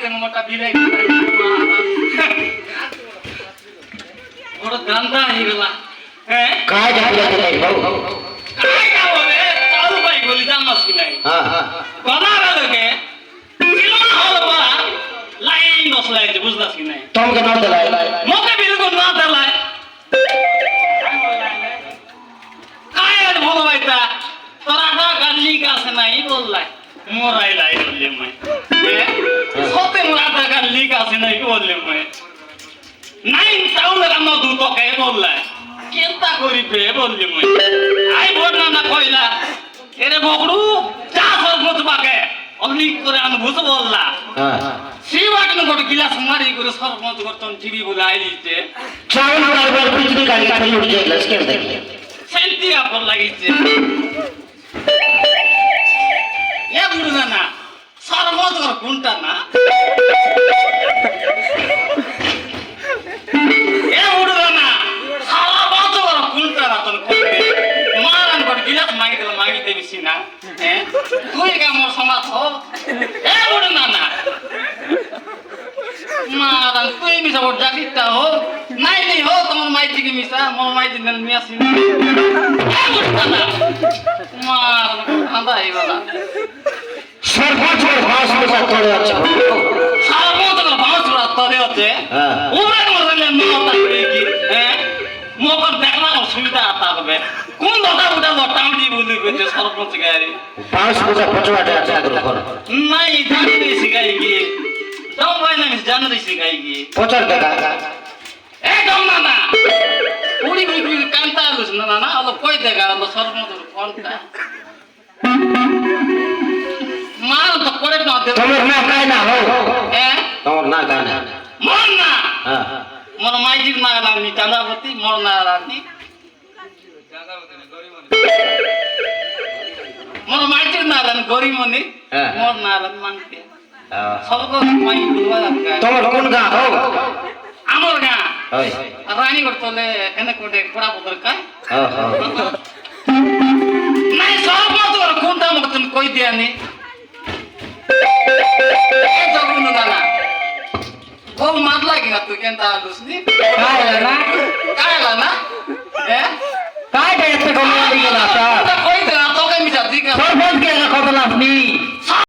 বাড়িতে মোটা বিলাই বড় গান্দা হয়ে গেল হ্যাঁ काय झालं नाही भाऊ काय का बोले चालू बाई बोली जामस की नाही हां हां कोणाला लगे किलो हल बा लाईन बसलाय बुझलास की नाही तुम के नाम दलाय मोके बिलकुल ना दलाय काय बोलवायचा तोरा ना गल्ली का से नाही बोललाय मोरायलाय बोलले मैं होते मुरादा गल्ली का से नहीं बोलले मैं नाही चावलं का न तू तो काय बोललाय केलता करीबे बोलले मैं आई बोल ना কইলা এরে বগড়ু চা সরবত বাকে অলি করে আনবুজ বললা हां সিবাটন গোট গিলাস মারি করে সরবত করতন টিভি বলে আইলিতে चावल बराबर बिजली गाड़ी खड़ी उठ गई लस के देखिए সেন্টি আপর লাগিছে এ বুড়া না সরবত কর কোনটা না এ বুড়া না সরবত কর কোনটা না তোর কোনে মারান গোট গিলাস মাগি দেবিছি না হ্যাঁ তুই কা মোর সমাজ হো এ বুড়া না মারান তুই মিছা ওর জাগিতা হো নাই নেই হো তোমার মাইতি কি মিছা মোর মাইতি নেন মিয়াছি না এ বুড়া না মারান আন্দা হইবলা सरपंच और भास में सब थोड़े अच्छे সরবত কর ভাঁজ রাত তরে হচ্ছে हां ওরে মরলে নটা করে কি হ্যাঁ মোকর দেখলা অসুবিধা আতা হবে কোন দটা উঠা লটাউনি বলি কইতে সরপঞ্চ গাড়ি भास में सब पचवाटे अच्छा करो নাই জানি শিখাই কি দাও ভাই না জানি শিখাই কি पचर के का এ দম না উড়ি উড়ি কান্তা লুস না না আলো কই দেখা আলো সরপঞ্চ কোনটা মার তো করে না দে तुम्हार ना काय ना हो হ্যাঁ तुम्हार ना काय ना মন না हां মোর মাইজির না নামনি চাঁদাবতী মোর না রানী মোর মাইজির না রানী গরিমনি হ্যাঁ। মোর না রানী মানতে हां সর্ব মাই দুয়া লাগা तुम्हार कौन गा हो আমার গা ओए রানী করতলে এনে কোটে পড়া পদর কাই हां हां নাই সর্ব তোর কোনটা মতন কই দিয়ানি এ জগুন না ও মাত লাগি না তুই কেনতা আলুসনি কায়লা না হ্যাঁ काय काय ते कमी गेला आता কই দে না তোকে মিছা দিকা सरपंच के का कतला अपनी